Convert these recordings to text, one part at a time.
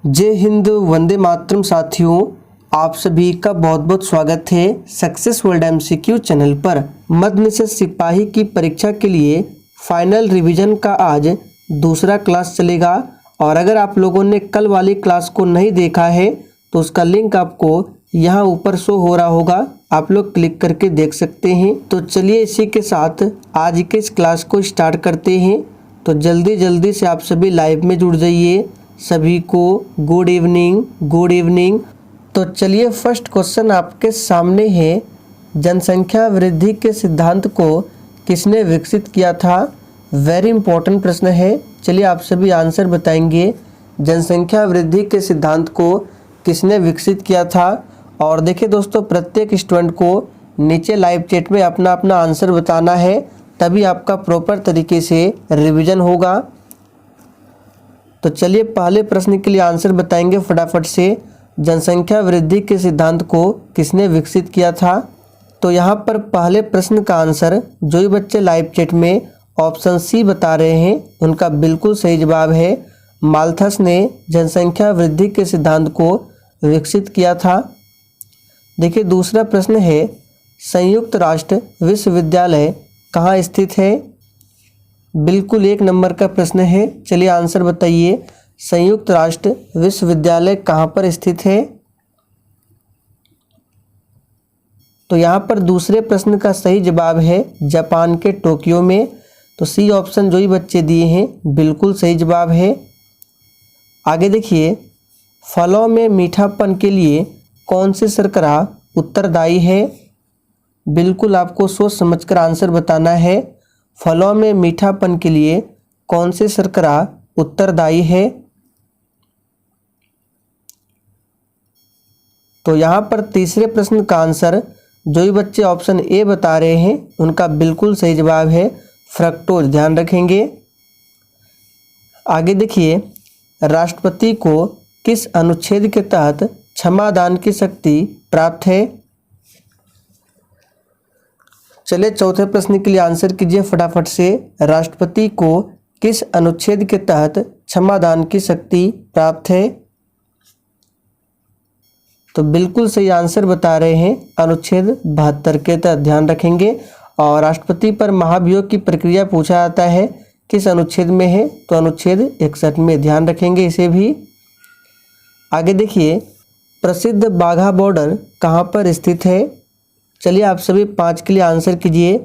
जय हिंद, वंदे मातरम। साथियों, आप सभी का बहुत बहुत स्वागत है सक्सेस वर्ल्ड एमसीक्यू चैनल पर। मध्य निषद सिपाही की परीक्षा के लिए फाइनल रिवीजन का आज दूसरा क्लास चलेगा और अगर आप लोगों ने कल वाली क्लास को नहीं देखा है तो उसका लिंक आपको यहाँ ऊपर शो हो रहा होगा, आप लोग क्लिक करके देख सकते हैं। तो चलिए इसी के साथ आज के इस क्लास को स्टार्ट करते हैं। तो जल्दी से आप सभी लाइव में जुड़ जाइए। सभी को गुड इवनिंग, गुड इवनिंग। तो चलिए फर्स्ट क्वेश्चन आपके सामने है, जनसंख्या वृद्धि के सिद्धांत को किसने विकसित किया था। वेरी इंपॉर्टेंट प्रश्न है। चलिए आप सभी आंसर बताएंगे, जनसंख्या वृद्धि के सिद्धांत को किसने विकसित किया था। और देखिए दोस्तों, प्रत्येक स्टूडेंट को नीचे लाइव चैट में अपना अपना आंसर बताना है, तभी आपका प्रॉपर तरीके से रिवीजन होगा। तो चलिए पहले प्रश्न के लिए आंसर बताएंगे फटाफट से, जनसंख्या वृद्धि के सिद्धांत को किसने विकसित किया था। तो यहाँ पर पहले प्रश्न का आंसर जो भी बच्चे लाइव चैट में ऑप्शन सी बता रहे हैं उनका बिल्कुल सही जवाब है, माल्थस ने जनसंख्या वृद्धि के सिद्धांत को विकसित किया था। देखिए दूसरा प्रश्न है, संयुक्त राष्ट्र विश्वविद्यालय कहाँ स्थित है। बिल्कुल एक नंबर का प्रश्न है। चलिए आंसर बताइए, संयुक्त राष्ट्र विश्वविद्यालय कहाँ पर स्थित है। तो यहाँ पर दूसरे प्रश्न का सही जवाब है जापान के टोक्यो में। तो सी ऑप्शन जो ही बच्चे दिए हैं बिल्कुल सही जवाब है। आगे देखिए, फलों में मीठापन के लिए कौन सी शर्करा उत्तरदायी है। बिल्कुल आपको सोच समझकर आंसर बताना है, फलों में मीठापन के लिए कौन सी शर्करा उत्तरदायी है। तो यहाँ पर तीसरे प्रश्न का आंसर जो भी बच्चे ऑप्शन ए बता रहे हैं उनका बिल्कुल सही जवाब है फ्रक्टोज, ध्यान रखेंगे। आगे देखिए, राष्ट्रपति को किस अनुच्छेद के तहत क्षमादान की शक्ति प्राप्त है। चलिए चौथे प्रश्न के लिए आंसर कीजिए फटाफट से, राष्ट्रपति को किस अनुच्छेद के तहत क्षमादान की शक्ति प्राप्त है। तो बिल्कुल सही आंसर बता रहे हैं, अनुच्छेद 72 के तहत, ध्यान रखेंगे। और राष्ट्रपति पर महाभियोग की प्रक्रिया पूछा जाता है, किस अनुच्छेद में है, तो अनुच्छेद 61 में, ध्यान रखेंगे इसे भी। आगे देखिए, प्रसिद्ध बाघा बॉर्डर कहाँ पर स्थित है। चलिए आप सभी 5 के लिए आंसर कीजिए।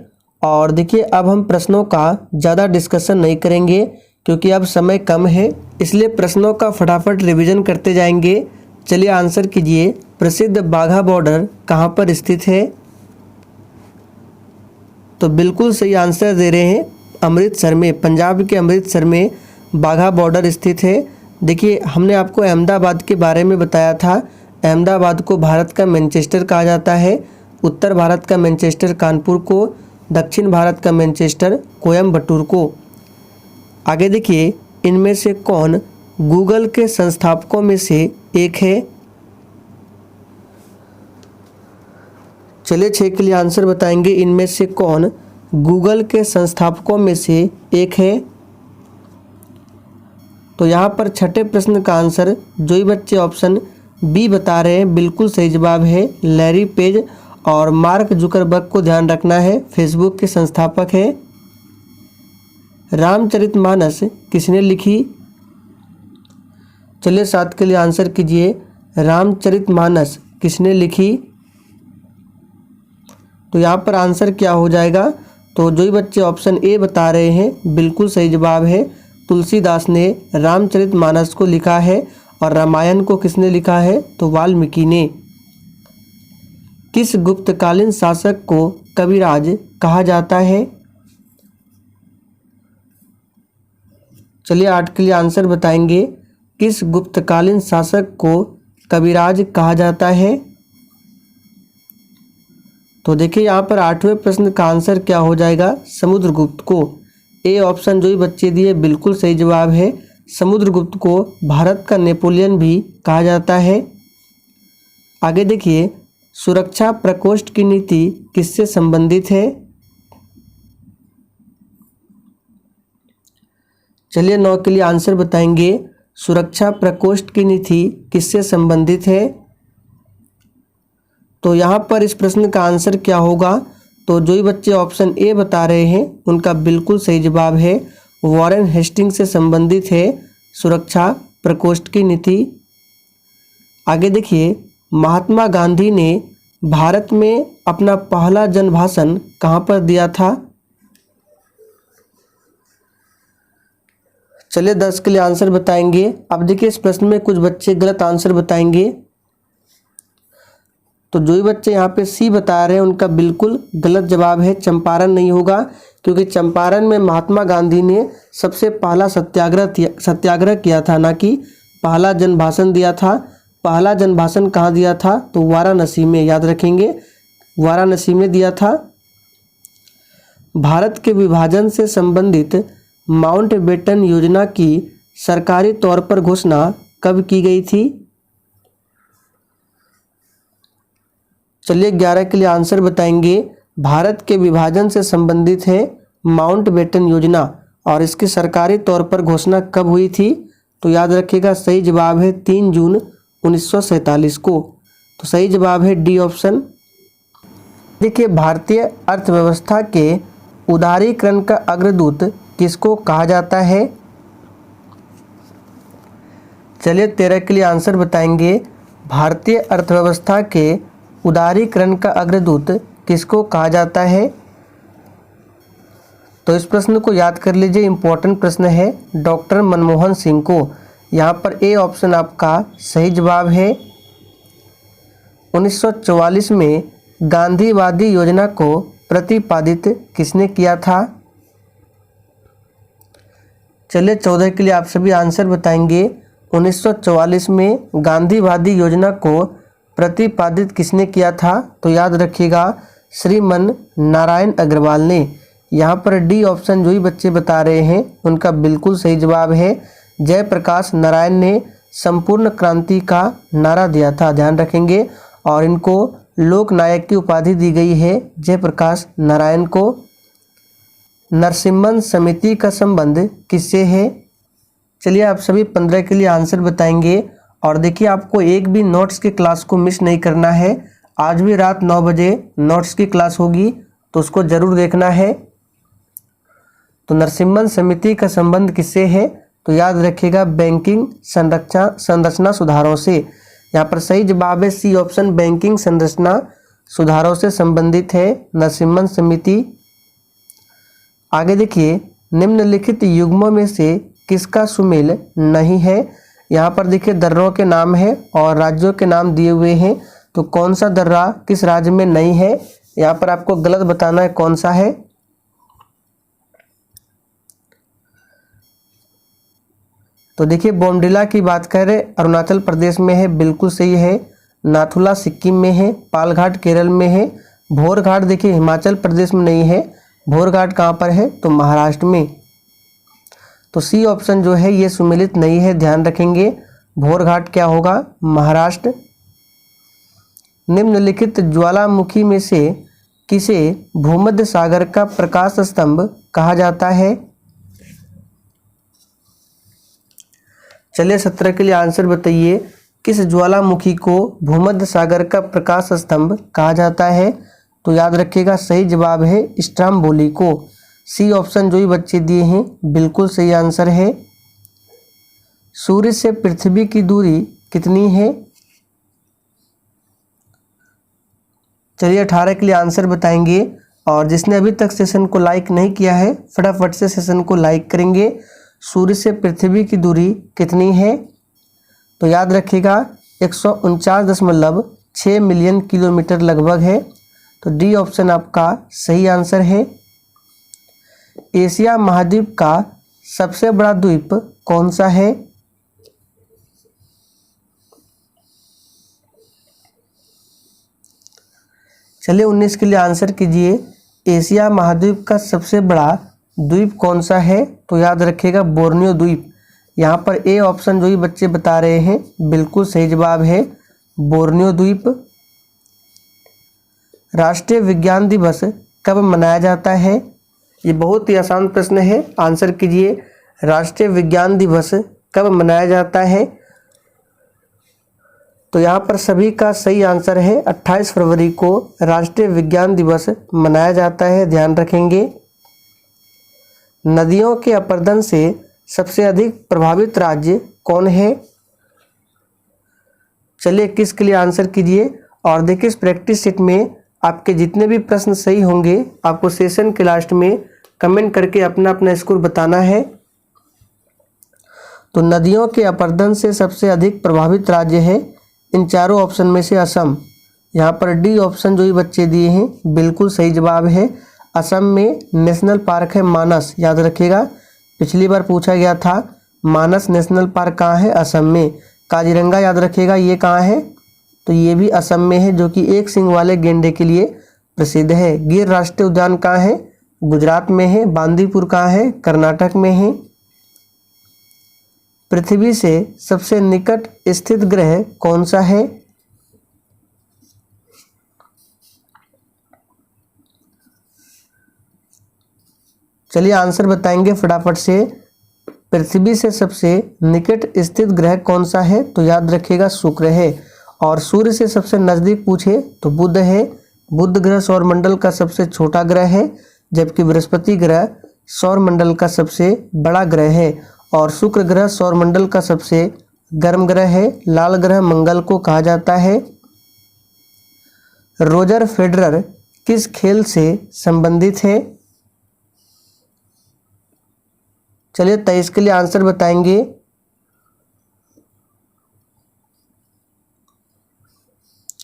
और देखिए अब हम प्रश्नों का ज़्यादा डिस्कशन नहीं करेंगे क्योंकि अब समय कम है, इसलिए प्रश्नों का फटाफट रिवीजन करते जाएंगे। चलिए आंसर कीजिए, प्रसिद्ध बाघा बॉर्डर कहाँ पर स्थित है। तो बिल्कुल सही आंसर दे रहे हैं, अमृतसर में, पंजाब के अमृतसर में बाघा बॉर्डर स्थित है। देखिए हमने आपको अहमदाबाद के बारे में बताया था, अहमदाबाद को भारत का मैनचेस्टर कहा जाता है, उत्तर भारत का मैनचेस्टर कानपुर को, दक्षिण भारत का मैनचेस्टर कोयम्बटूर को। आगे देखिए, इनमें से कौन गूगल के संस्थापकों में से एक है। चलिए 6 के लिए आंसर बताएंगे, इनमें से कौन गूगल के संस्थापकों में से एक है। तो यहाँ पर छठे प्रश्न का आंसर जो ही बच्चे ऑप्शन बी बता रहे हैं बिल्कुल सही जवाब है, लैरी पेज। और मार्क जुकरबर्ग को ध्यान रखना है, फेसबुक के संस्थापक है। रामचरितमानस किसने लिखी। चलिए 7 के लिए आंसर कीजिए, रामचरितमानस किसने लिखी। तो यहाँ पर आंसर क्या हो जाएगा, तो जो ही बच्चे ऑप्शन ए बता रहे हैं बिल्कुल सही जवाब है, तुलसीदास ने रामचरितमानस को लिखा है। और रामायण को किसने लिखा है, तो वाल्मीकि ने। किस गुप्तकालीन शासक को कविराज कहा जाता है। चलिए 8 के लिए आंसर बताएंगे, किस गुप्तकालीन शासक को कविराज कहा जाता है। तो देखिए यहाँ पर 8वें प्रश्न का आंसर क्या हो जाएगा, समुद्रगुप्त को। ए ऑप्शन जो ही बच्चे दिए बिल्कुल सही जवाब है, समुद्रगुप्त को भारत का नेपोलियन भी कहा जाता है। आगे देखिए, सुरक्षा प्रकोष्ठ की नीति किससे संबंधित है। चलिए 9 के लिए आंसर बताएंगे, सुरक्षा प्रकोष्ठ की नीति किससे संबंधित है? तो यहाँ पर इस प्रश्न का आंसर क्या होगा? तो जो ही बच्चे ऑप्शन ए बता रहे हैं उनका बिल्कुल सही जवाब है, वॉरेन हेस्टिंग्स से संबंधित है सुरक्षा प्रकोष्ठ की नीति। आगे देखिए, महात्मा गांधी ने भारत में अपना पहला जनभाषण कहाँ पर दिया था? चलिए 10 के लिए आंसर बताएंगे। अब देखिए इस प्रश्न में कुछ बच्चे गलत आंसर बताएंगे, तो जो ही बच्चे यहाँ पे सी बता रहे हैं उनका बिल्कुल गलत जवाब है, चंपारण नहीं होगा, क्योंकि चंपारण में महात्मा गांधी ने सबसे पहला सत्याग्रह किया था, ना कि पहला जनभाषण दिया था। पहला जनभाषण कहाँ दिया था? तो वाराणसी में, याद रखेंगे, वाराणसी में दिया था। भारत के विभाजन से संबंधित माउंटबेटन योजना की सरकारी तौर पर घोषणा कब की गई थी? चलिए 11 के लिए आंसर बताएंगे। भारत के विभाजन से संबंधित है माउंटबेटन योजना, और इसकी सरकारी तौर पर घोषणा कब हुई थी? तो याद रखिएगा, सही जवाब है 3 जून 1947 को। तो सही जवाब है डी ऑप्शन। देखिए, भारतीय अर्थव्यवस्था के उदारीकरण का अग्रदूत किसको कहा जाता है? चलिए 13 के लिए आंसर बताएंगे। भारतीय अर्थव्यवस्था के उदारीकरण का अग्रदूत किसको कहा जाता है? तो इस प्रश्न को याद कर लीजिए, इंपॉर्टेंट प्रश्न है, डॉक्टर मनमोहन सिंह को। यहाँ पर ए ऑप्शन आपका सही जवाब है। 1944 में गांधीवादी योजना को प्रतिपादित किसने किया था? चलिए 14 के लिए आप सभी आंसर बताएंगे। 1944 में गांधीवादी योजना को प्रतिपादित किसने किया था? तो याद रखिएगा, श्रीमन नारायण अग्रवाल ने। यहाँ पर डी ऑप्शन जो ही बच्चे बता रहे हैं उनका बिल्कुल सही जवाब है। जयप्रकाश नारायण ने संपूर्ण क्रांति का नारा दिया था, ध्यान रखेंगे, और इनको लोक नायक की उपाधि दी गई है जयप्रकाश नारायण को। नरसिम्हन समिति का संबंध किससे है? चलिए आप सभी 15 के लिए आंसर बताएंगे। और देखिए, आपको एक भी नोट्स की क्लास को मिस नहीं करना है। आज भी रात 9 बजे नोट्स की क्लास होगी, तो उसको जरूर देखना है। तो नरसिम्हन समिति का संबंध किससे है? तो याद रखिएगा, बैंकिंग संरचना सुधारों से। यहाँ पर सही जवाब है सी ऑप्शन, बैंकिंग संरचना सुधारों से संबंधित है नरसिम्हन समिति। आगे देखिए, निम्नलिखित युग्मों में से किसका सुमेल नहीं है? यहाँ पर देखिए दर्रों के नाम है और राज्यों के नाम दिए हुए हैं, तो कौन सा दर्रा किस राज्य में नहीं है? यहाँ पर आपको गलत बताना है कौन सा है। तो देखिए, बोमडिला की बात करें, अरुणाचल प्रदेश में है, बिल्कुल सही है। नाथुला सिक्किम में है, पालघाट केरल में है, भोरघाट देखिए हिमाचल प्रदेश में नहीं है। भोरघाट कहाँ पर है? तो महाराष्ट्र में। तो सी ऑप्शन जो है ये सुमेलित नहीं है, ध्यान रखेंगे। भोरघाट क्या होगा? महाराष्ट्र। निम्नलिखित ज्वालामुखी में से किसे भूमध्य सागर का प्रकाश स्तंभ कहा जाता है? चलिए 17 के लिए आंसर बताइए। किस ज्वालामुखी को भूमध्य सागर का प्रकाश स्तंभ कहा जाता है? तो याद रखिएगा, सही जवाब है स्ट्राम्बोली को। सी ऑप्शन जो ही बच्चे दिए हैं बिल्कुल सही आंसर है। सूर्य से पृथ्वी की दूरी कितनी है? चलिए 18 के लिए आंसर बताएंगे। और जिसने अभी तक सेशन को लाइक नहीं किया है फटाफट से सेशन को लाइक करेंगे। सूर्य से पृथ्वी की दूरी कितनी है? तो याद रखिएगा 149.6 मिलियन किलोमीटर लगभग है। तो डी ऑप्शन आपका सही आंसर है। एशिया महाद्वीप का सबसे बड़ा द्वीप कौन सा है? चलिए 19 के लिए आंसर कीजिए। एशिया महाद्वीप का सबसे बड़ा द्वीप कौन सा है? तो याद रखिएगा बोर्नियो द्वीप। यहाँ पर ए ऑप्शन जो ही बच्चे बता रहे हैं बिल्कुल सही जवाब है, बोर्नियो द्वीप। राष्ट्रीय विज्ञान दिवस कब मनाया जाता है? ये बहुत ही आसान प्रश्न है, आंसर कीजिए। राष्ट्रीय विज्ञान दिवस कब मनाया जाता है? तो यहाँ पर सभी का सही आंसर है 28 फरवरी को राष्ट्रीय विज्ञान दिवस मनाया जाता है, ध्यान रखेंगे। नदियों के अपरदन से सबसे अधिक प्रभावित राज्य कौन है? चलिए किसके लिए आंसर कीजिए। और देखिए इस प्रैक्टिस सेट में आपके जितने भी प्रश्न सही होंगे आपको सेशन के लास्ट में कमेंट करके अपना अपना स्कोर बताना है। तो नदियों के अपरदन से सबसे अधिक प्रभावित राज्य है इन चारों ऑप्शन में से असम। यहाँ पर डी ऑप्शन जो ही बच्चे दिए हैं बिल्कुल सही जवाब है। असम में नेशनल पार्क है मानस, याद रखिएगा पिछली बार पूछा गया था मानस नेशनल पार्क कहाँ है? असम में। काजीरंगा याद रखिएगा ये कहाँ है? तो ये भी असम में है, जो कि एक सींग वाले गेंडे के लिए प्रसिद्ध है। गिर राष्ट्रीय उद्यान कहाँ है? गुजरात में है। बांदीपुर कहाँ है? कर्नाटक में है। पृथ्वी से सबसे निकट स्थित ग्रह कौन सा है? चलिए आंसर बताएंगे फटाफट से। पृथ्वी से सबसे निकट स्थित ग्रह कौन सा है? तो याद रखिएगा शुक्र है। और सूर्य से सबसे नजदीक पूछे तो बुध है। बुध ग्रह सौरमंडल का सबसे छोटा ग्रह है, जबकि बृहस्पति ग्रह सौरमंडल का सबसे बड़ा ग्रह है। और शुक्र ग्रह सौरमंडल का सबसे गर्म ग्रह है। लाल ग्रह मंगल को कहा जाता है। रोजर फेडरर किस खेल से संबंधित है? चलिए 23 के लिए आंसर बताएंगे।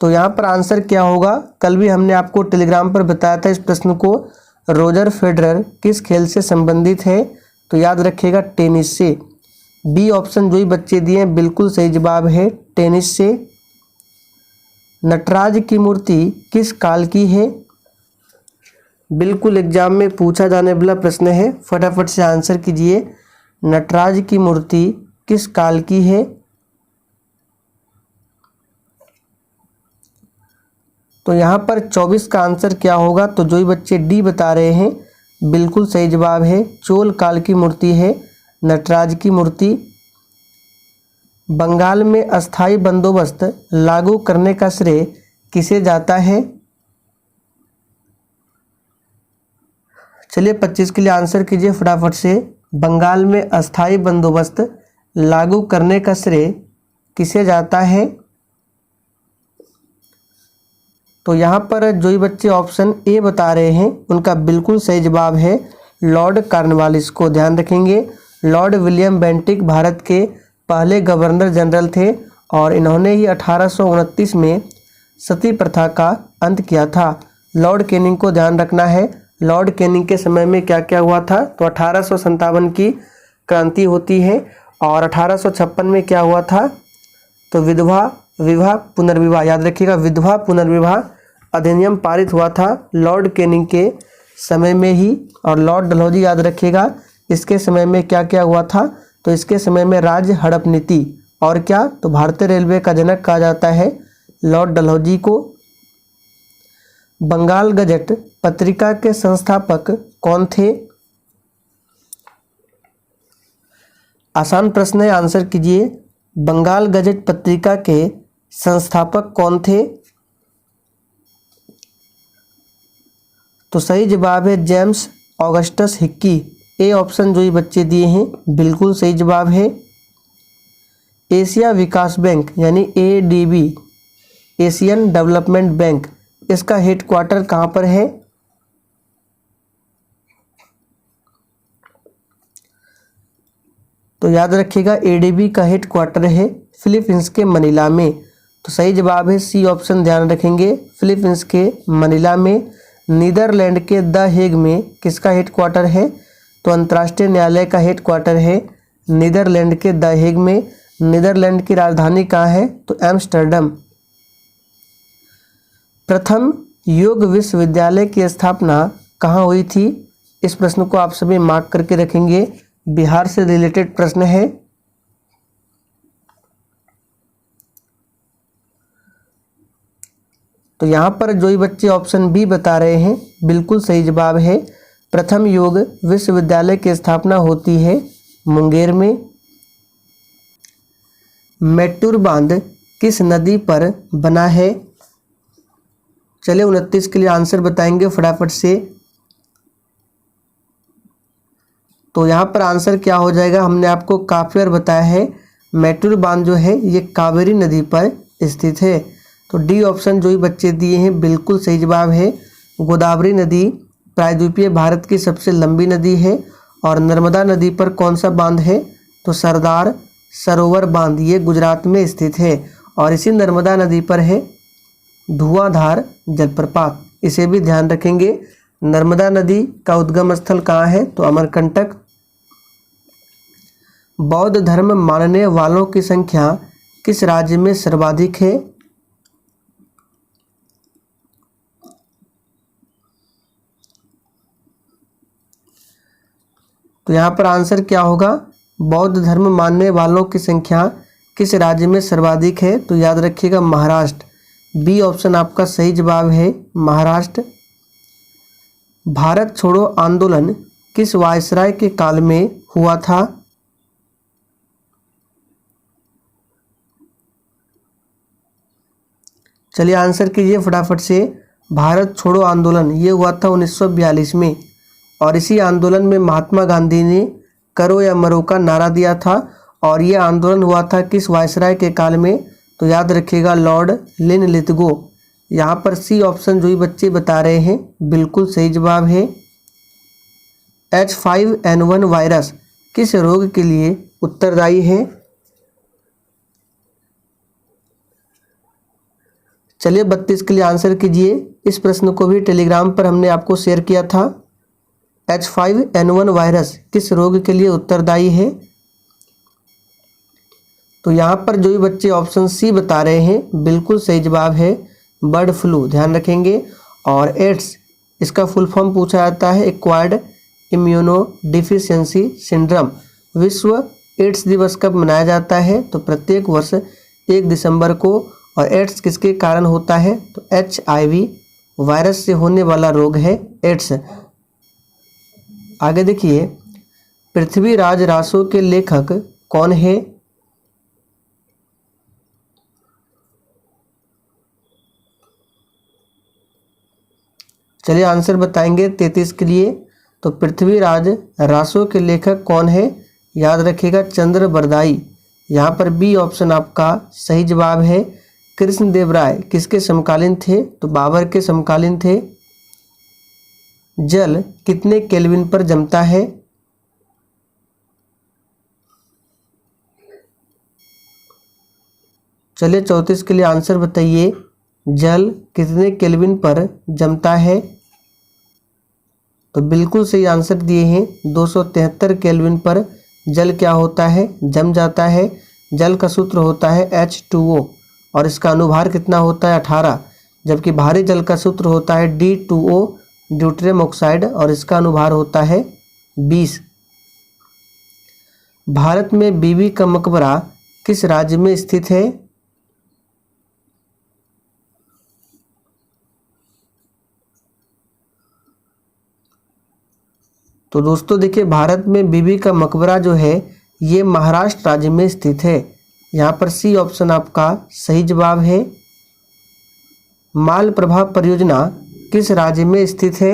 तो यहाँ पर आंसर क्या होगा? कल भी हमने आपको टेलीग्राम पर बताया था इस प्रश्न को। रोजर फेडरर किस खेल से संबंधित है? तो याद रखिएगा टेनिस से। बी ऑप्शन जो ही बच्चे दिए हैं बिल्कुल सही जवाब है टेनिस से। नटराज की मूर्ति किस काल की है? बिल्कुल एग्जाम में पूछा जाने वाला प्रश्न है, फटाफट से आंसर कीजिए। नटराज की मूर्ति किस काल की है? तो यहाँ पर 24 का आंसर क्या होगा? तो जो ही बच्चे डी बता रहे हैं बिल्कुल सही जवाब है, चोल काल की मूर्ति है नटराज की मूर्ति। बंगाल में अस्थाई बंदोबस्त लागू करने का श्रेय किसे जाता है? चलिए 25 के लिए आंसर कीजिए फटाफट से। बंगाल में अस्थाई बंदोबस्त लागू करने का श्रेय किसे जाता है? तो यहाँ पर जो ही बच्चे ऑप्शन ए बता रहे हैं उनका बिल्कुल सही जवाब है लॉर्ड कॉर्नवालिस को, ध्यान रखेंगे। लॉर्ड विलियम बेंटिक भारत के पहले गवर्नर जनरल थे और इन्होंने ही 1829 में सती प्रथा का अंत किया था। लॉर्ड कैनिंग को ध्यान रखना है। लॉर्ड कैनिंग के समय में क्या क्या हुआ था? तो 1857 की क्रांति होती है और 1856 में क्या हुआ था? तो विधवा विवाह पुनर्विवाह, याद रखिएगा विधवा पुनर्विवाह अधिनियम पारित हुआ था लॉर्ड कैनिंग के समय में ही। और लॉर्ड डलहौजी याद रखिएगा इसके समय में क्या क्या हुआ था? तो इसके समय में राज्य हड़प नीति और क्या? तो भारतीय रेलवे का जनक कहा जाता है लॉर्ड डलहौजी को। बंगाल गजट पत्रिका के संस्थापक कौन थे? आसान प्रश्न है, आंसर कीजिए। बंगाल गजट पत्रिका के संस्थापक कौन थे? तो सही जवाब है James Augustus Hickey. A option जो ही बच्चे दिए हैं बिल्कुल सही जवाब है। एशिया विकास बैंक यानी एडीबी, एशियन डेवलपमेंट बैंक, इसका हेडक्वार्टर कहाँ पर है? तो याद रखिएगा एडीबी का हेडक्वार्टर है फिलीपींस के मनीला में। तो सही जवाब है सी ऑप्शन, ध्यान रखेंगे फिलीपींस के मनीला में। नीदरलैंड के द हेग में किसका हेडक्वार्टर है? तो अंतर्राष्ट्रीय न्यायालय का हेडक्वार्टर है नीदरलैंड के द हेग में। नीदरलैंड की राजधानी कहाँ है? तो एम्स्टर्डम। प्रथम योग विश्वविद्यालय की स्थापना कहाँ हुई थी? इस प्रश्न को आप सभी मार्क करके रखेंगे, बिहार से रिलेटेड प्रश्न है। तो यहाँ पर जो ही बच्चे ऑप्शन बी बता रहे हैं बिल्कुल सही जवाब है। प्रथम योग विश्वविद्यालय की स्थापना होती है मुंगेर में। मेट्टूर बांध किस नदी पर बना है? चलिए 29 के लिए आंसर बताएंगे फटाफट से। तो यहाँ पर आंसर क्या हो जाएगा, हमने आपको काफ़ी बार बताया है मेट्टूर बांध जो है ये कावेरी नदी पर स्थित है। तो डी ऑप्शन जो ही बच्चे दिए हैं बिल्कुल सही जवाब है। गोदावरी नदी प्रायद्वीपीय भारत की सबसे लंबी नदी है। और नर्मदा नदी पर कौन सा बांध है? तो सरदार सरोवर बांध, ये गुजरात में स्थित है। और इसी नर्मदा नदी पर है धुआंधार जलप्रपात, इसे भी ध्यान रखेंगे। नर्मदा नदी का उद्गम स्थल कहाँ है? तो अमरकंटक। बौद्ध धर्म मानने वालों की संख्या किस राज्य में सर्वाधिक है? तो यहाँ पर आंसर क्या होगा? बौद्ध धर्म मानने वालों की संख्या किस राज्य में सर्वाधिक है? तो याद रखिएगा महाराष्ट्र। बी ऑप्शन आपका सही जवाब है, महाराष्ट्र। भारत छोड़ो आंदोलन किस वायसराय के काल में हुआ था? चलिए आंसर कीजिए फटाफट से। भारत छोड़ो आंदोलन ये हुआ था 1942 में। और इसी आंदोलन में महात्मा गांधी ने करो या मरो का नारा दिया था। और ये आंदोलन हुआ था किस वायसराय के काल में? तो याद रखिएगा लॉर्ड लिनलिथगो। यहाँ पर सी ऑप्शन जो ही बच्चे बता रहे हैं बिल्कुल सही जवाब है। H5N1 वायरस किस रोग के लिए उत्तरदायी है? चलिए 32 के लिए आंसर कीजिए। इस प्रश्न को भी टेलीग्राम पर हमने आपको शेयर किया था। H5N1 वायरस किस रोग के लिए उत्तरदायी है? तो यहाँ पर जो भी बच्चे ऑप्शन सी बता रहे हैं बिल्कुल सही जवाब है, बर्ड फ्लू, ध्यान रखेंगे। और एड्स इसका फुल फॉर्म पूछा जाता है एक्वायर्ड इम्यूनो डिफिशियंसी सिंड्रोम। विश्व एड्स दिवस कब मनाया जाता है? तो प्रत्येक वर्ष 1 दिसंबर को। और एड्स किसके कारण होता है? तो HIV वायरस से होने वाला रोग है एड्स। आगे देखिए, पृथ्वीराज रासो के लेखक कौन है? चलिए आंसर बताएंगे 33 के लिए। तो पृथ्वीराज रासो के लेखक कौन है? याद रखिएगा चंद्र बरदाई। यहाँ पर बी ऑप्शन आपका सही जवाब है। कृष्णदेव राय किसके समकालीन थे? तो बाबर के समकालीन थे। जल कितने केल्विन पर जमता है? चलिए 34 के लिए आंसर बताइए। जल कितने केल्विन पर जमता है? तो बिल्कुल सही आंसर दिए हैं, 273 केल्विन पर जल क्या होता है? जम जाता है। जल का सूत्र होता है H2O और इसका अनुभार कितना होता है? 18। जबकि भारी जल का सूत्र होता है D2O ड्यूटेरियम ऑक्साइड और इसका अनुभार होता है 20। भारत में बीबी का मकबरा किस राज्य में स्थित है? तो दोस्तों देखिए, भारत में बीबी का मकबरा जो है ये महाराष्ट्र राज्य में स्थित है। यहाँ पर सी ऑप्शन आपका सही जवाब है। मालप्रभा परियोजना किस राज्य में स्थित है?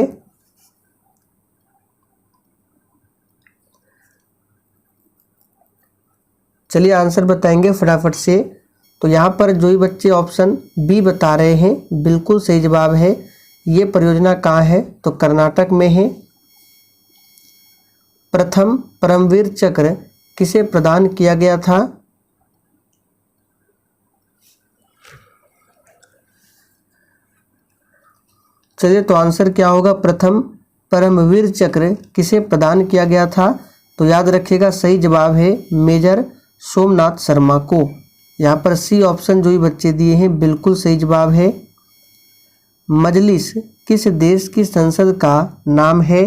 चलिए आंसर बताएंगे फटाफट से। तो यहाँ पर जो ही बच्चे ऑप्शन बी बता रहे हैं बिल्कुल सही जवाब है। ये परियोजना कहाँ है? तो कर्नाटक में है। प्रथम परमवीर चक्र किसे प्रदान किया गया था? चलिए तो आंसर क्या होगा? प्रथम परमवीर चक्र किसे प्रदान किया गया था? तो याद रखिएगा सही जवाब है मेजर सोमनाथ शर्मा को। यहाँ पर सी ऑप्शन जो ही बच्चे दिए हैं बिल्कुल सही जवाब है। मजलिस किस देश की संसद का नाम है?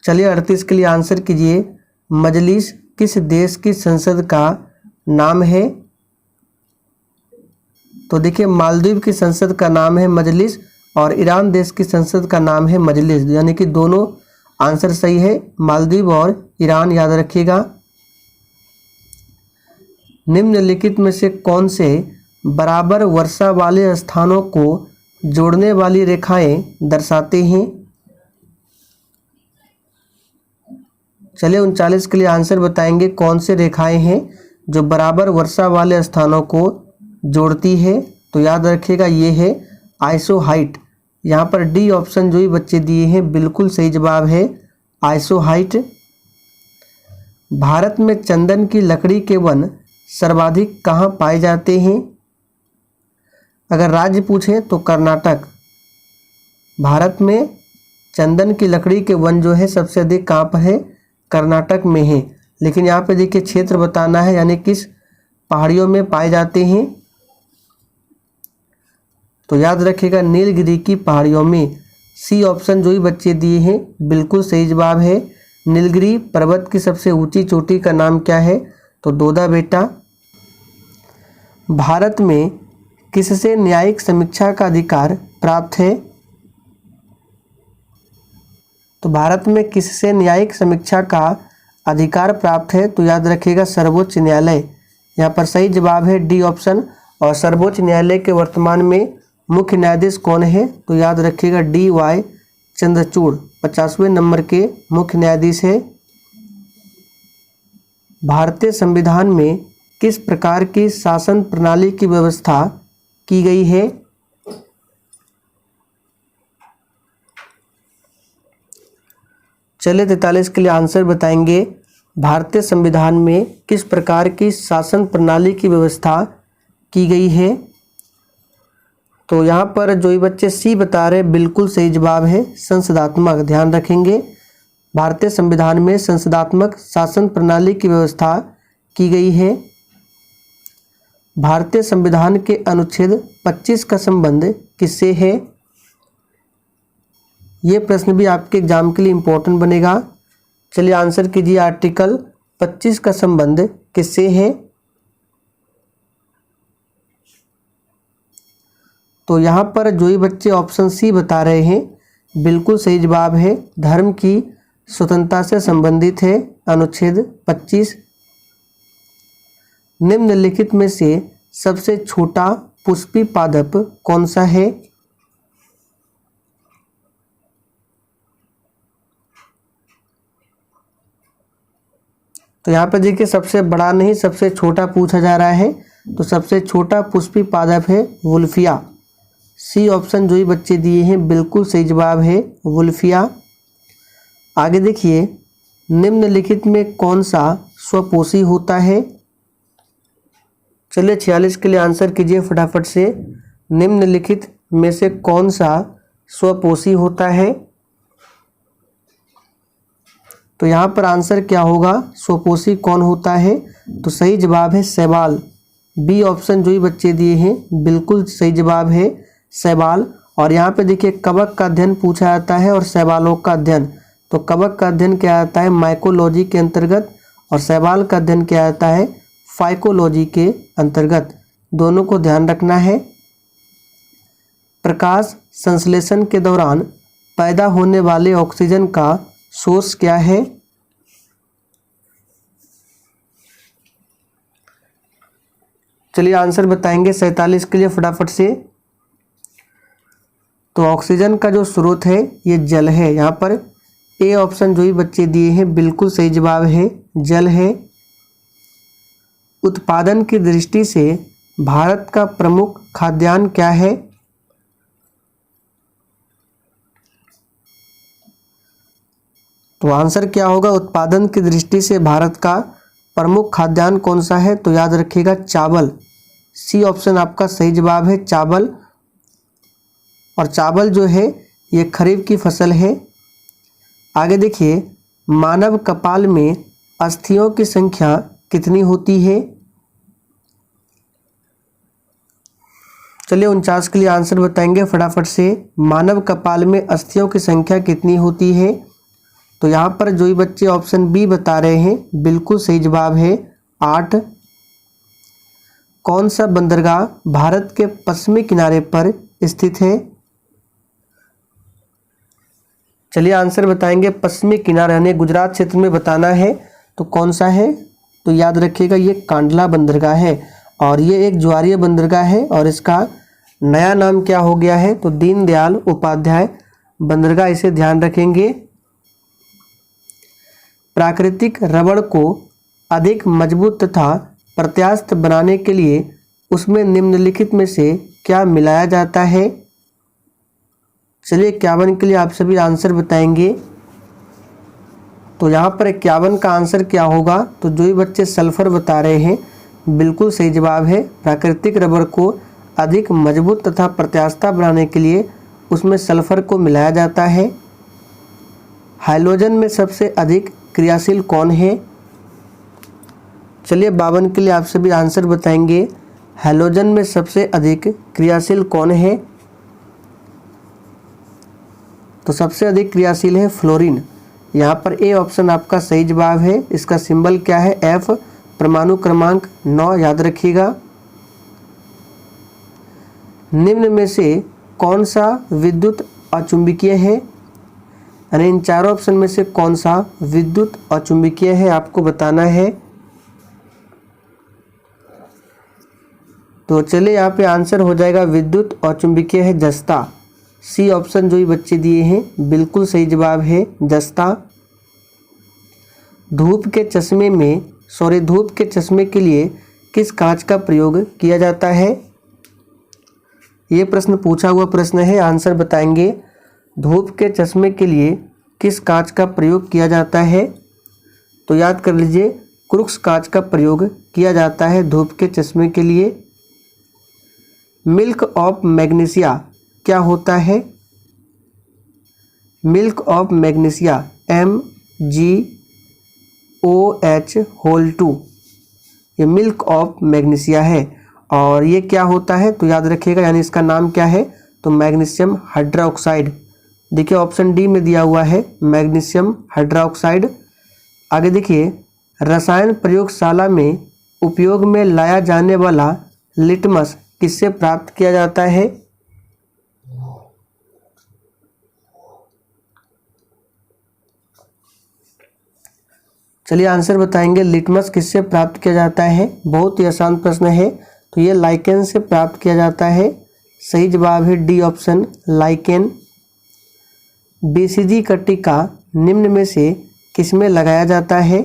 चलिए 38 के लिए आंसर कीजिए। मजलिस किस देश की संसद का नाम है? तो देखिए, मालदीव की संसद का नाम है मजलिस और ईरान देश की संसद का नाम है मजलिस, यानी कि दोनों आंसर सही है, मालदीव और ईरान, याद रखिएगा। निम्नलिखित में से कौन से बराबर वर्षा वाले स्थानों को जोड़ने वाली रेखाएं दर्शाते हैं? चलिए 39 के लिए आंसर बताएंगे कौन से रेखाएं हैं जो बराबर वर्षा वाले स्थानों को जोड़ती है। तो याद रखिएगा ये है आइसोहाइट। यहाँ पर डी ऑप्शन जो ही बच्चे दिए हैं बिल्कुल सही जवाब है आइसोहाइट। भारत में चंदन की लकड़ी के वन सर्वाधिक कहाँ पाए जाते हैं? अगर राज्य पूछे तो कर्नाटक। भारत में चंदन की लकड़ी के वन जो है सबसे अधिक कहाँ पर है? कर्नाटक में है। लेकिन यहाँ पे देखिए क्षेत्र बताना है, यानी किस पहाड़ियों में पाए जाते हैं। तो याद रखिएगा नीलगिरी की पहाड़ियों में। सी ऑप्शन जो ही बच्चे दिए हैं बिल्कुल सही जवाब है। नीलगिरी पर्वत की सबसे ऊंची चोटी का नाम क्या है? तो दोदा बेटा। भारत में किससे न्यायिक समीक्षा का अधिकार प्राप्त है? तो भारत में किससे न्यायिक समीक्षा का अधिकार प्राप्त है? तो याद रखिएगा सर्वोच्च न्यायालय। यहाँ पर सही जवाब है डी ऑप्शन। और सर्वोच्च न्यायालय के वर्तमान में मुख्य न्यायाधीश कौन है? तो याद रखिएगा डी वाई चंद्रचूड़ 50वें नंबर के मुख्य न्यायाधीश है। भारतीय संविधान में किस प्रकार की शासन प्रणाली की व्यवस्था की गई है? चलिए 43 के लिए आंसर बताएंगे। भारतीय संविधान में किस प्रकार की शासन प्रणाली की व्यवस्था की गई है? तो यहाँ पर जो ही बच्चे सी बता रहे बिल्कुल सही जवाब है संसदात्मक। ध्यान रखेंगे भारतीय संविधान में संसदात्मक शासन प्रणाली की व्यवस्था की गई है। भारतीय संविधान के अनुच्छेद 25 का संबंध किससे है? ये प्रश्न भी आपके एग्जाम के लिए इम्पोर्टेंट बनेगा। चलिए आंसर कीजिए। आर्टिकल 25 का संबंध किससे है? तो यहाँ पर जो ही बच्चे ऑप्शन सी बता रहे हैं बिल्कुल सही जवाब है। धर्म की स्वतंत्रता से संबंधित है अनुच्छेद 25। निम्नलिखित में से सबसे छोटा पुष्पी पादप कौन सा है? तो यहाँ पर देखिए सबसे बड़ा नहीं सबसे छोटा पूछा जा रहा है। तो सबसे छोटा पुष्पी पादप है वुल्फिया। सी ऑप्शन जो ही बच्चे दिए हैं बिल्कुल सही जवाब है वुल्फिया। आगे देखिए निम्नलिखित में कौन सा स्वपोषी होता है? चलिए 46 के लिए आंसर कीजिए फटाफट से। निम्नलिखित में से कौन सा स्वपोषी होता है? तो यहाँ पर आंसर क्या होगा? स्वपोषी कौन होता है? तो सही जवाब है शैवाल। बी ऑप्शन जो ही बच्चे दिए हैं बिल्कुल सही जवाब है शैवाल। और यहाँ पे देखिए कवक का अध्ययन पूछा जाता है और शैवालों का अध्ययन। तो कवक का अध्ययन क्या आता है? माइकोलॉजी के अंतर्गत। और शैवाल का अध्ययन क्या आता है? फाइकोलॉजी के अंतर्गत। दोनों को ध्यान रखना है। प्रकाश संश्लेषण के दौरान पैदा होने वाले ऑक्सीजन का सोर्स क्या है? चलिए आंसर बताएंगे 47 के लिए फटाफट से। तो ऑक्सीजन का जो स्रोत है ये जल है। यहाँ पर ए ऑप्शन जो ही बच्चे दिए हैं बिल्कुल सही जवाब है जल है। उत्पादन की दृष्टि से भारत का प्रमुख खाद्यान्न क्या है? तो आंसर क्या होगा? उत्पादन की दृष्टि से भारत का प्रमुख खाद्यान्न कौन सा है? तो याद रखिएगा चावल। सी ऑप्शन आपका सही जवाब है चावल। और चावल जो है ये खरीफ की फसल है। आगे देखिए मानव कपाल में अस्थियों की संख्या कितनी होती है? चलिए 49 के लिए आंसर बताएंगे फटाफट से। मानव कपाल में अस्थियों की संख्या कितनी होती है? तो यहाँ पर जो ही बच्चे ऑप्शन बी बता रहे हैं बिल्कुल सही जवाब है 8। कौन सा बंदरगाह भारत के पश्चिमी किनारे पर स्थित है? चलिए आंसर बताएंगे। पश्चिमी किनारे यानी गुजरात क्षेत्र में बताना है। तो कौन सा है? तो याद रखिएगा ये कांडला बंदरगाह है और ये एक ज्वारीय बंदरगाह है और इसका नया नाम क्या हो गया है, तो दीनदयाल उपाध्याय बंदरगाह, इसे ध्यान रखेंगे। प्राकृतिक रबड़ को अधिक मजबूत तथा प्रत्यास्थ बनाने के लिए उसमें निम्नलिखित में से क्या मिलाया जाता है। चलिए 51 के लिए आप सभी आंसर बताएंगे। तो यहाँ पर 51 का आंसर क्या होगा, तो जो भी बच्चे सल्फर बता रहे हैं बिल्कुल सही जवाब है। प्राकृतिक रबड़ को अधिक मजबूत तथा प्रत्यास्था बनाने के लिए उसमें सल्फर को मिलाया जाता है। हाइड्रोजन में सबसे अधिक क्रियाशील कौन है। चलिए 52 के लिए आप सभी आंसर बताएंगे। हाइड्रोजन में सबसे अधिक क्रियाशील कौन है, तो सबसे अधिक क्रियाशील है फ्लोरीन। यहाँ पर ए ऑप्शन आपका सही जवाब है। इसका सिंबल क्या है, एफ, परमाणु क्रमांक 9, याद रखिएगा। निम्न में से कौन सा विद्युत अचुंबकीय है, यानी इन चारों ऑप्शन में से कौन सा विद्युत अचुंबकीय है आपको बताना है। तो चलिए यहाँ पे आंसर हो जाएगा विद्युत अचुंबकीय है जस्ता। सी ऑप्शन जो ही बच्चे दिए हैं बिल्कुल सही जवाब है जस्ता। धूप के चश्मे के लिए किस कांच का प्रयोग किया जाता है। ये प्रश्न पूछा हुआ प्रश्न है, आंसर बताएंगे। धूप के चश्मे के लिए किस कांच का प्रयोग किया जाता है, तो याद कर लीजिए क्रुक्स कांच का प्रयोग किया जाता है धूप के चश्मे के लिए। मिल्क ऑफ मैग्नीशिया क्या होता है। मिल्क ऑफ मैग्नीशिया MgOH2, ये मिल्क ऑफ मैग्नीशिया है और ये क्या होता है, तो याद रखिएगा, यानी इसका नाम क्या है, तो मैग्नीशियम हाइड्रोक्साइड। देखिए ऑप्शन डी में दिया हुआ है मैग्नीशियम हाइड्रोक्साइड। आगे देखिए, रसायन प्रयोगशाला में उपयोग में लाया जाने वाला लिटमस किससे प्राप्त किया जाता है। चलिए आंसर बताएंगे, लिटमस किससे प्राप्त किया जाता है। बहुत ही आसान प्रश्न है, तो ये लाइकेन से प्राप्त किया जाता है। सही जवाब है डी ऑप्शन, लाइकेन। बीसीजी का टीका निम्न में से किसमें लगाया जाता है।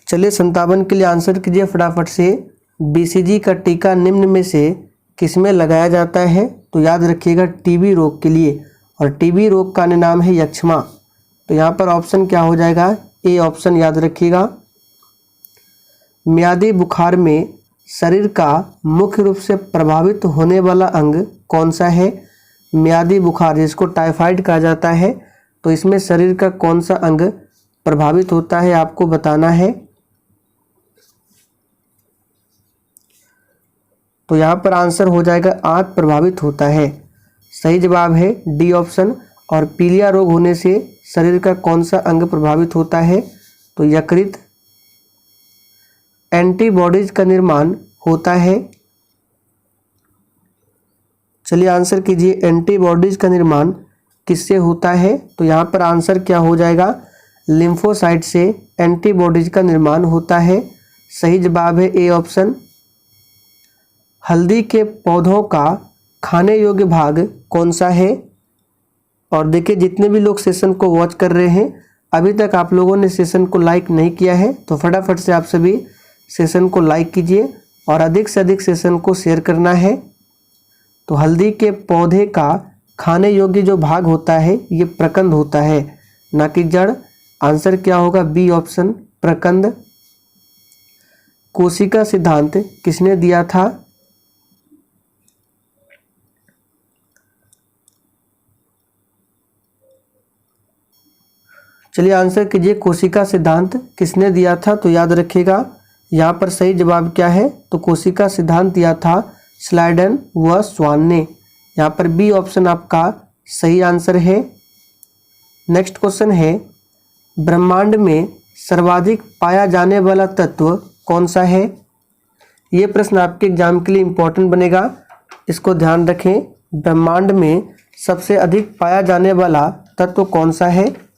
चलिए 57 के लिए आंसर कीजिए फटाफट से। बीसीजी का टीका निम्न में से किसमें लगाया जाता है, तो याद रखिएगा टीबी रोग के लिए, और टीबी रोग का अन्य नाम है यक्ष्मा। तो यहाँ पर ऑप्शन क्या हो जाएगा, ए ऑप्शन याद रखिएगा। मियादी बुखार में शरीर का मुख्य रूप से प्रभावित होने वाला अंग कौन सा है। मियादी बुखार जिसको टाइफाइड कहा जाता है, तो इसमें शरीर का कौन सा अंग प्रभावित होता है आपको बताना है। तो यहाँ पर आंसर हो जाएगा आंत प्रभावित होता है। सही जवाब है डी ऑप्शन। और पीलिया रोग होने से शरीर का कौन सा अंग प्रभावित होता है, तो यकृत। एंटीबॉडीज का निर्माण होता है। चलिए आंसर कीजिए, एंटीबॉडीज का निर्माण किससे होता है, तो यहाँ पर आंसर क्या हो जाएगा, लिम्फोसाइट से एंटीबॉडीज का निर्माण होता है। सही जवाब है ए ऑप्शन। हल्दी के पौधों का खाने योग्य भाग कौन सा है। और देखिए जितने भी लोग सेशन को वॉच कर रहे हैं, अभी तक आप लोगों ने सेशन को लाइक नहीं किया है, तो फटाफट से आप सभी सेशन को लाइक कीजिए और अधिक से अधिक सेशन को शेयर करना है। तो हल्दी के पौधे का खाने योग्य जो भाग होता है ये प्रकंद होता है, ना कि जड़। आंसर क्या होगा, बी ऑप्शन, प्रकंद। कोशिका सिद्धांत किसने दिया था। चलिए आंसर कीजिए, कोशिका सिद्धांत किसने दिया था, तो याद रखिएगा यहाँ पर सही जवाब क्या है, तो कोशिका सिद्धांत दिया था स्लाइडन व स्वान ने। यहाँ पर बी ऑप्शन आपका सही आंसर है। नेक्स्ट क्वेश्चन है, ब्रह्मांड में सर्वाधिक पाया जाने वाला तत्व कौन सा है। ये प्रश्न आपके एग्जाम के लिए इम्पोर्टेंट बनेगा, इसको ध्यान रखें। ब्रह्मांड में सबसे अधिक पाया जाने वाला तत्व कौन सा है,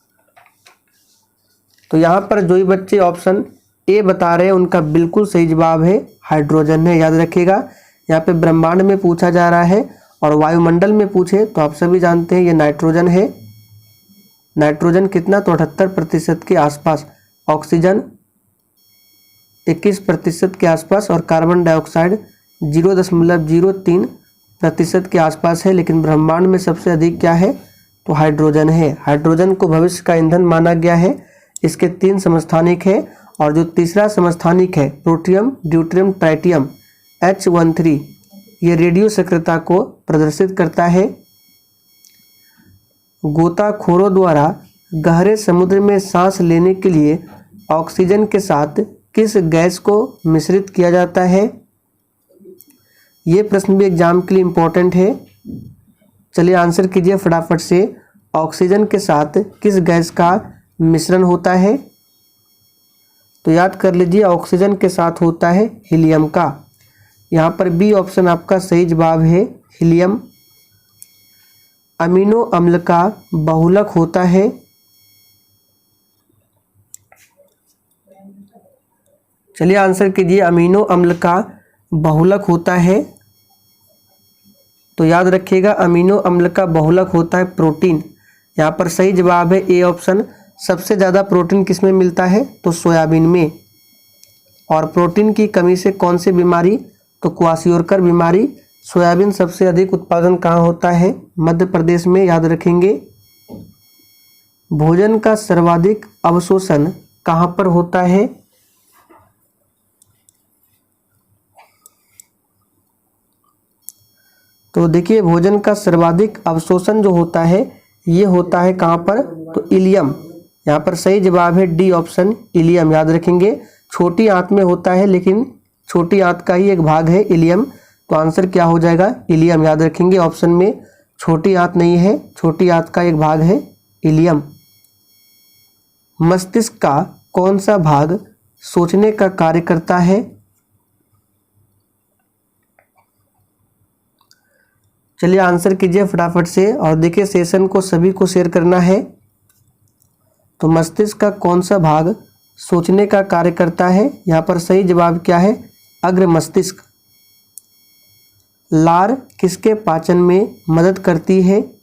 तो यहाँ पर जो ही बच्चे ऑप्शन ए बता रहे हैं उनका बिल्कुल सही जवाब है हाइड्रोजन है। याद रखिएगा, यहाँ पे ब्रह्मांड में पूछा जा रहा है और वायुमंडल में पूछे तो आप सभी जानते हैं ये नाइट्रोजन है। नाइट्रोजन कितना, तो 78% के आसपास, ऑक्सीजन 21% के आसपास और कार्बन डाइऑक्साइड 0.03% के आसपास है। लेकिन ब्रह्मांड में सबसे अधिक क्या है, तो हाइड्रोजन है। हाइड्रोजन को भविष्य का ईंधन माना गया है। इसके 3 समस्थानिक है और जो तीसरा समस्थानिक है प्रोटियम, ड्यूटेरियम, ट्राइटियम H13, ये रेडियो सक्रियता को प्रदर्शित करता है। गोताखोरों द्वारा गहरे समुद्र में सांस लेने के लिए ऑक्सीजन के साथ किस गैस को मिश्रित किया जाता है? ये प्रश्न भी एग्जाम के लिए इम्पोर्टेंट है। चलिए आंसर कीजिए फटाफट से। ऑक्सीजन के साथ किस गैस का मिश्रण होता है? तो याद कर लीजिए, ऑक्सीजन के साथ होता है हीलियम का। यहाँ पर बी ऑप्शन आपका सही जवाब है, हीलियम। अमीनो अम्ल का बहुलक होता है। चलिए आंसर कीजिए, अमीनो अम्ल का बहुलक होता है। तो याद रखिएगा, अमीनो अम्ल का बहुलक होता है प्रोटीन। यहाँ पर सही जवाब है ए ऑप्शन। सबसे ज़्यादा प्रोटीन किस में मिलता है, तो सोयाबीन में। और प्रोटीन की कमी से कौन सी बीमारी, तो क्वाशियोरकर बीमारी। सोयाबीन सबसे अधिक उत्पादन कहाँ होता है, मध्य प्रदेश में। याद रखेंगे। भोजन का सर्वाधिक अवशोषण कहाँ पर होता है? तो देखिए, भोजन का सर्वाधिक अवशोषण जो होता है ये होता है कहाँ पर, तो इलियम। यहाँ पर सही जवाब है डी ऑप्शन, इलियम। याद रखेंगे, छोटी आंत में होता है लेकिन छोटी आंत का ही एक भाग है इलियम। तो आंसर क्या हो जाएगा, इलियम। याद रखेंगे, ऑप्शन में छोटी आंत नहीं है, छोटी आंत का एक भाग है इलियम। मस्तिष्क का कौन सा भाग सोचने का कार्य करता है? चलिए आंसर कीजिए फटाफट से। और देखिए, सेशन को सभी को शेयर करना है। तो मस्तिष्क का कौन सा भाग सोचने का कार्य करता है? यहाँ पर सही जवाब क्या है, अग्र मस्तिष्क। लार किसके पाचन में मदद करती है?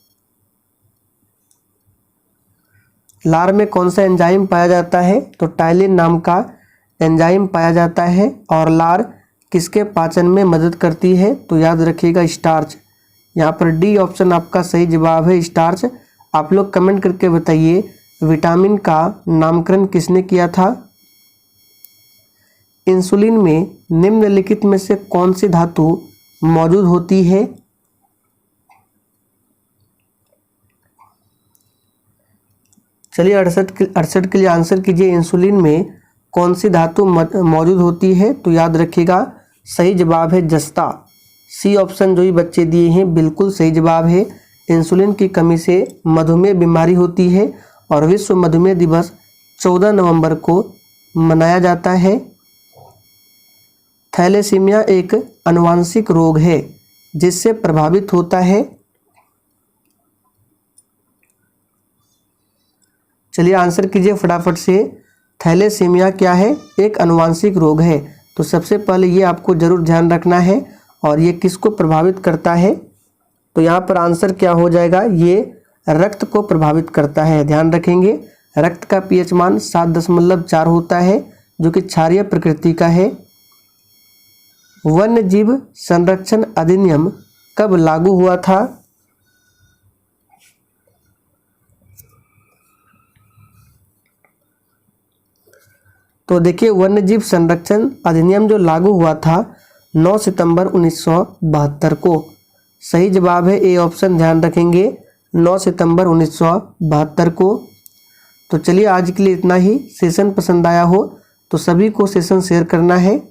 लार में कौन सा एंजाइम पाया जाता है, तो टाइलिन नाम का एंजाइम पाया जाता है। और लार किसके पाचन में मदद करती है, तो याद रखिएगा स्टार्च। यहाँ पर डी ऑप्शन आपका सही जवाब है, स्टार्च। आप लोग कमेंट करके बताइए, विटामिन का नामकरण किसने किया था? इंसुलिन में निम्नलिखित में से कौन सी धातु मौजूद होती है? चलिए 68 के लिए आंसर कीजिए, इंसुलिन में कौन सी धातु मौजूद होती है? तो याद रखिएगा, सही जवाब है जस्ता। सी ऑप्शन जो ही बच्चे दिए हैं बिल्कुल सही जवाब है। इंसुलिन की कमी से मधुमेह बीमारी होती है और विश्व मधुमेह दिवस 14 नवंबर को मनाया जाता है। थैलेसीमिया एक आनुवांशिक रोग है जिससे प्रभावित होता है। चलिए आंसर कीजिए फटाफट से। थैलेसीमिया क्या है, एक आनुवांशिक रोग है। तो सबसे पहले ये आपको जरूर ध्यान रखना है। और ये किसको प्रभावित करता है, तो यहाँ पर आंसर क्या हो जाएगा, ये रक्त को प्रभावित करता है। ध्यान रखेंगे, रक्त का पीएच मान 7.4 होता है जो कि क्षारीय प्रकृति का है। वन्य जीव संरक्षण अधिनियम कब लागू हुआ था? तो देखिए, वन्य जीव संरक्षण अधिनियम जो लागू हुआ था 9 सितंबर 1972 को। सही जवाब है ए ऑप्शन। ध्यान रखेंगे, 9 सितंबर 1972 को। तो चलिए आज के लिए इतना ही। सेशन पसंद आया हो तो सभी को सेशन शेयर करना है।